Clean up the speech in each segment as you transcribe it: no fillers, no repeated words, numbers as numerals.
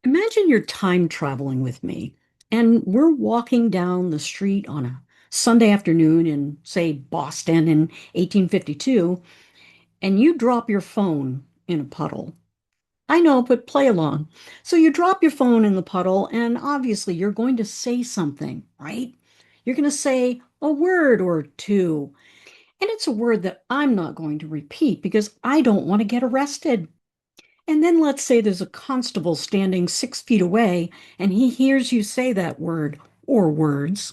Imagine you're time traveling with me, and we're walking down the street on a Sunday afternoon in, say, Boston in 1852, and you drop your phone in a puddle. I know, but play along. So you drop your phone in the puddle, and obviously you're going to say something, right? You're going to say a word or two, and it's a word that I'm not going to repeat because I don't want to get arrested. And then let's say there's a constable standing 6 feet away and he hears you say that word or words.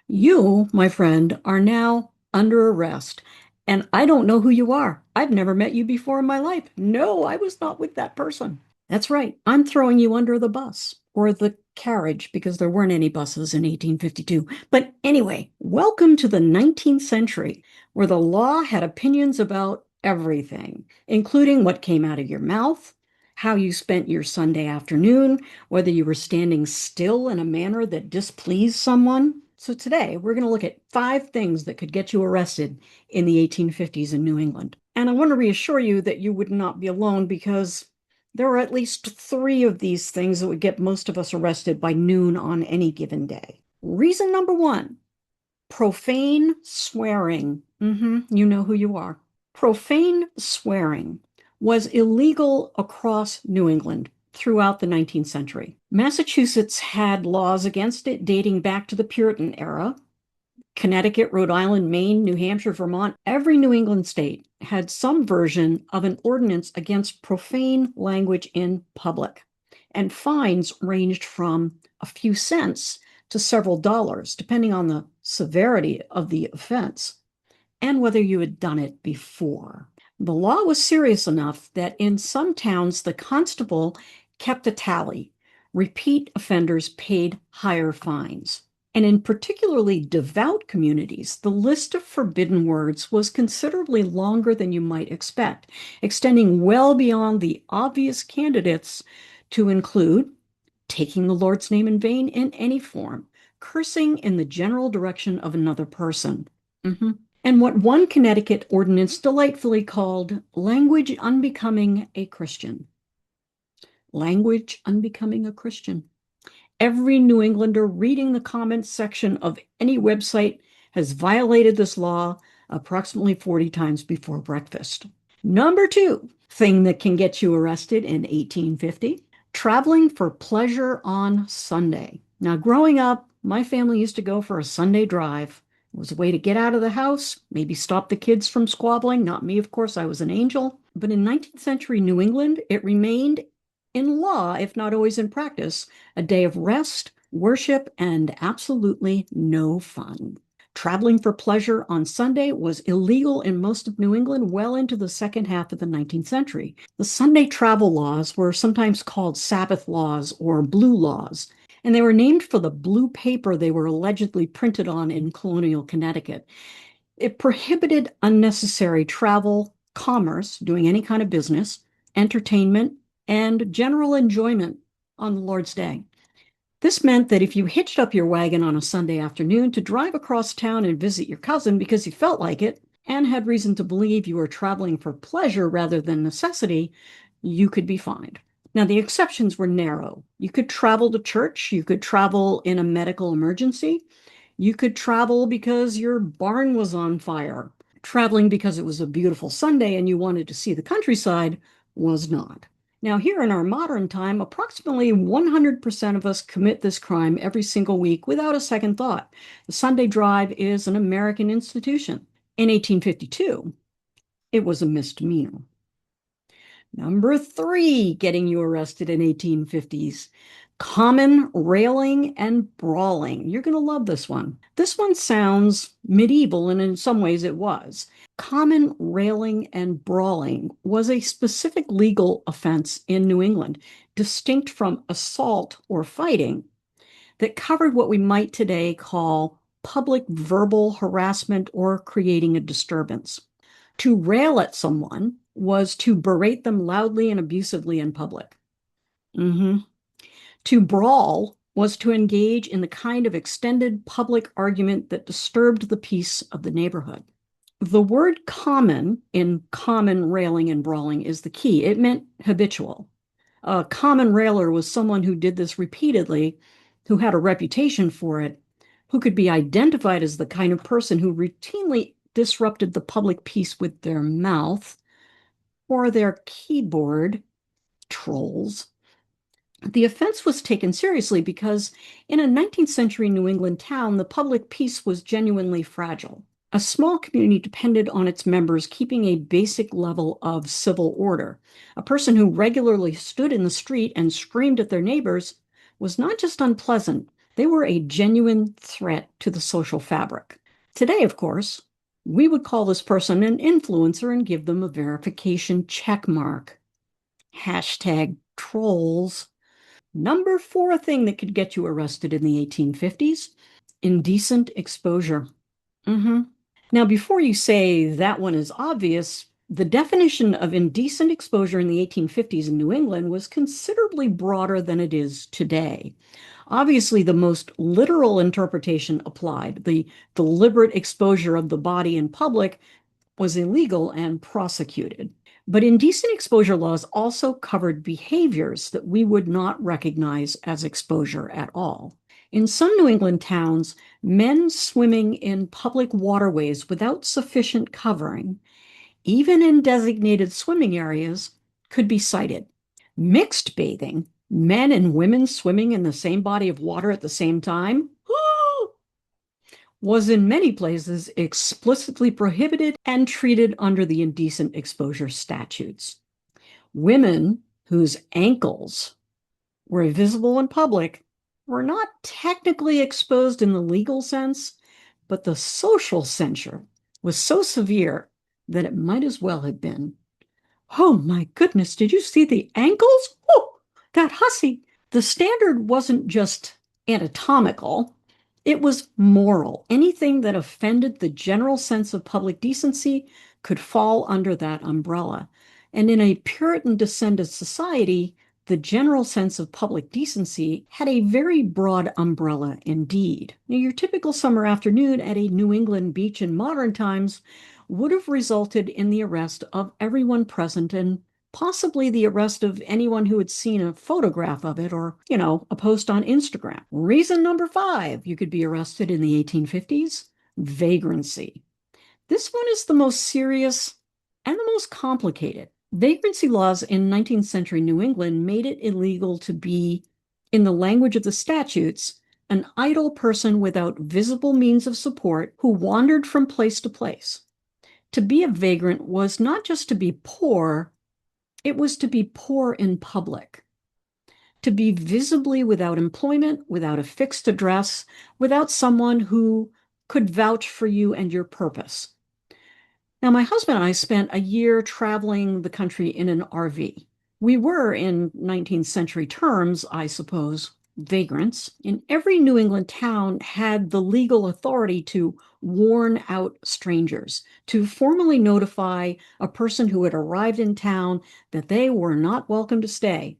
You, my friend, are now under arrest. And I don't know who you are. I've never met you before in my life. No, I was not with that person. That's right. I'm throwing you under the bus or the carriage because there weren't any buses in 1852. But anyway, welcome to the 19th century where the law had opinions about everything, including what came out of your mouth, how you spent your Sunday afternoon, whether you were standing still in a manner that displeased someone. So today we're going to look at 5 things that could get you arrested in the 1850s in New England. And I want to reassure you that you would not be alone because there are at least 3 of these things that would get most of us arrested by noon on any given day. Reason number 1, profane swearing. You know who you are. Profane swearing was illegal across New England throughout the 19th century. Massachusetts had laws against it dating back to the Puritan era. Connecticut, Rhode Island, Maine, New Hampshire, Vermont, every New England state had some version of an ordinance against profane language in public. And fines ranged from a few cents to several dollars, depending on the severity of the offense and whether you had done it before. The law was serious enough that in some towns, the constable kept a tally. Repeat offenders paid higher fines. And in particularly devout communities, the list of forbidden words was considerably longer than you might expect, extending well beyond the obvious candidates to include taking the Lord's name in vain in any form, cursing in the general direction of another person. And what one Connecticut ordinance delightfully called language unbecoming a Christian. Language unbecoming a Christian. Every New Englander reading the comments section of any website has violated this law approximately 40 times before breakfast. Number 2, thing that can get you arrested in 1850, traveling for pleasure on Sunday. Now, growing up, my family used to go for a Sunday drive. It was a way to get out of the house, maybe stop the kids from squabbling. Not me, of course, I was an angel. But in 19th century New England, it remained in law, if not always in practice, a day of rest, worship, and absolutely no fun. Traveling for pleasure on Sunday was illegal in most of New England well into the second half of the 19th century. The Sunday travel laws were sometimes called Sabbath laws or blue laws, and they were named for the blue paper they were allegedly printed on in colonial Connecticut. It prohibited unnecessary travel, commerce, doing any kind of business, entertainment, and general enjoyment on the Lord's Day. This meant that if you hitched up your wagon on a Sunday afternoon to drive across town and visit your cousin because you felt like it and had reason to believe you were traveling for pleasure rather than necessity, you could be fined. Now, the exceptions were narrow. You could travel to church, you could travel in a medical emergency, you could travel because your barn was on fire. Traveling because it was a beautiful Sunday and you wanted to see the countryside was not. Now, here in our modern time, approximately 100% of us commit this crime every single week without a second thought. The Sunday drive is an American institution. In 1852, it was a misdemeanor. Number 3, getting you arrested in 1850s. Common railing and brawling. You're going to love this one. This one sounds medieval, and in some ways it was. Common railing and brawling was a specific legal offense in New England, distinct from assault or fighting, that covered what we might today call public verbal harassment or creating a disturbance. To rail at someone was to berate them loudly and abusively in public. To brawl was to engage in the kind of extended public argument that disturbed the peace of the neighborhood. The word common in common railing and brawling is the key. It meant habitual. A common railer was someone who did this repeatedly, who had a reputation for it, who could be identified as the kind of person who routinely disrupted the public peace with their mouth or their keyboard. Trolls. The offense was taken seriously because in a 19th century New England town, the public peace was genuinely fragile. A small community depended on its members keeping a basic level of civil order. A person who regularly stood in the street and screamed at their neighbors was not just unpleasant, they were a genuine threat to the social fabric. Today, of course, we would call this person an influencer and give them a verification check mark. Hashtag trolls. Number four thing that could get you arrested in the 1850s, indecent exposure. Mm-hmm. Now, before you say that one is obvious, the definition of indecent exposure in the 1850s in New England was considerably broader than it is today. Obviously, the most literal interpretation applied. The deliberate exposure of the body in public was illegal and prosecuted. But indecent exposure laws also covered behaviors that we would not recognize as exposure at all. In some New England towns, men swimming in public waterways without sufficient covering, even in designated swimming areas, could be cited. Mixed bathing, men and women swimming in the same body of water at the same time, was in many places explicitly prohibited and treated under the indecent exposure statutes. Women whose ankles were visible in public were not technically exposed in the legal sense, but the social censure was so severe that it might as well have been. Oh my goodness, did you see the ankles? Oh, that hussy. The standard wasn't just anatomical, it was moral. Anything that offended the general sense of public decency could fall under that umbrella. And in a Puritan descended society, the general sense of public decency had a very broad umbrella indeed. Now, your typical summer afternoon at a New England beach in modern times would have resulted in the arrest of everyone present and possibly the arrest of anyone who had seen a photograph of it or, a post on Instagram. Reason number 5 you could be arrested in the 1850s, vagrancy. This one is the most serious and the most complicated. Vagrancy laws in 19th century New England made it illegal to be, in the language of the statutes, an idle person without visible means of support who wandered from place to place. To be a vagrant was not just to be poor, it was to be poor in public, to be visibly without employment, without a fixed address, without someone who could vouch for you and your purpose. Now, my husband and I spent a year traveling the country in an RV. We were, in 19th century terms, I suppose, vagrants. And every New England town had the legal authority to warn out strangers, to formally notify a person who had arrived in town that they were not welcome to stay,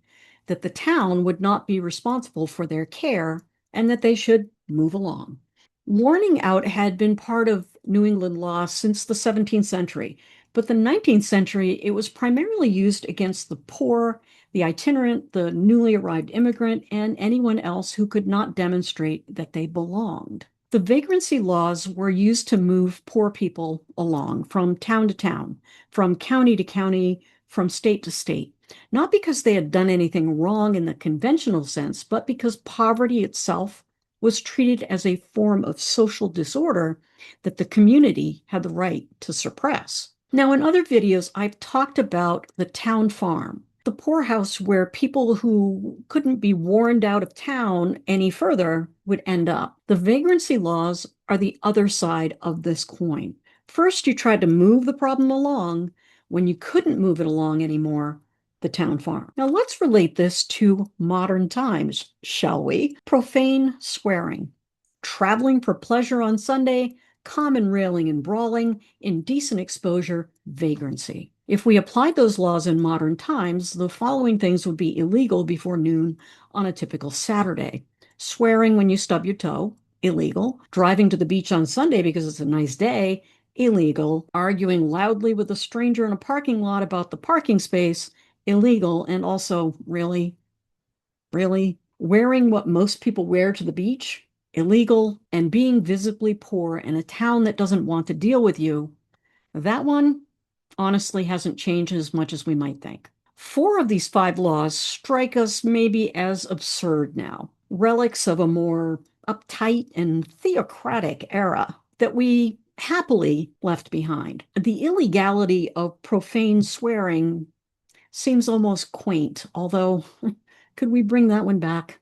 that the town would not be responsible for their care, and that they should move along. Warning out had been part of New England law since the 17th century, but the 19th century, it was primarily used against the poor, the itinerant, the newly arrived immigrant, and anyone else who could not demonstrate that they belonged. The vagrancy laws were used to move poor people along from town to town, from county to county, from state to state, not because they had done anything wrong in the conventional sense, but because poverty itself was treated as a form of social disorder that the community had the right to suppress. Now, in other videos, I've talked about the town farm, the poorhouse where people who couldn't be warned out of town any further would end up. The vagrancy laws are the other side of this coin. First, you tried to move the problem along. When you couldn't move it along anymore, the town farm. Now let's relate this to modern times, shall we? Profane swearing, traveling for pleasure on Sunday, common railing and brawling, indecent exposure, vagrancy. If we applied those laws in modern times, the following things would be illegal before noon on a typical Saturday. Swearing when you stub your toe, illegal. Driving to the beach on Sunday because it's a nice day, illegal. Arguing loudly with a stranger in a parking lot about the parking space, illegal, and also really wearing what most people wear to the beach, illegal, and being visibly poor in a town that doesn't want to deal with you, that one honestly hasn't changed as much as we might think. Four of these five laws strike us maybe as absurd now, relics of a more uptight and theocratic era that we happily left behind. The illegality of profane swearing seems almost quaint, although could we bring that one back?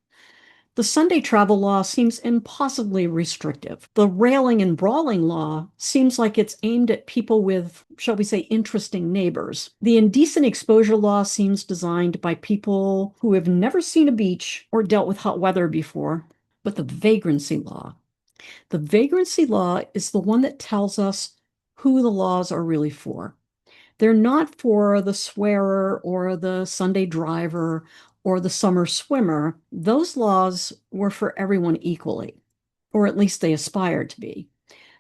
The Sunday travel law seems impossibly restrictive. The railing and brawling law seems like it's aimed at people with, shall we say, interesting neighbors. The indecent exposure law seems designed by people who have never seen a beach or dealt with hot weather before. But the vagrancy law is the one that tells us who the laws are really for. They're not for the swearer or the Sunday driver or the summer swimmer. Those laws were for everyone equally, or at least they aspired to be.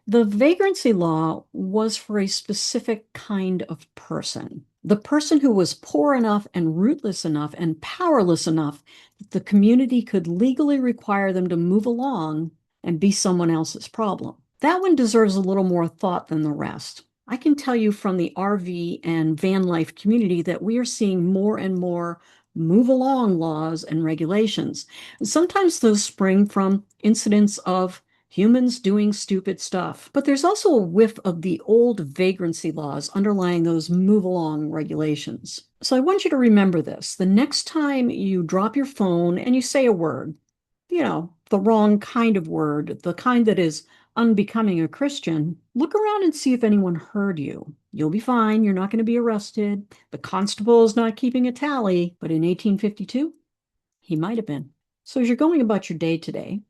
The vagrancy law was for a specific kind of person. The person who was poor enough and rootless enough and powerless enough that the community could legally require them to move along and be someone else's problem. That one deserves a little more thought than the rest. I can tell you from the RV and van life community that we are seeing more and more move along laws and regulations. And sometimes those spring from incidents of humans doing stupid stuff. But there's also a whiff of the old vagrancy laws underlying those move along regulations. So I want you to remember this. The next time you drop your phone and you say a word, the wrong kind of word, the kind that is unbecoming a Christian, look around and see if anyone heard you. You'll be fine. You're not going to be arrested. The constable is not keeping a tally, but in 1852, he might have been. So as you're going about your day today,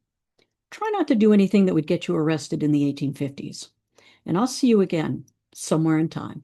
try not to do anything that would get you arrested in the 1850s. And I'll see you again somewhere in time.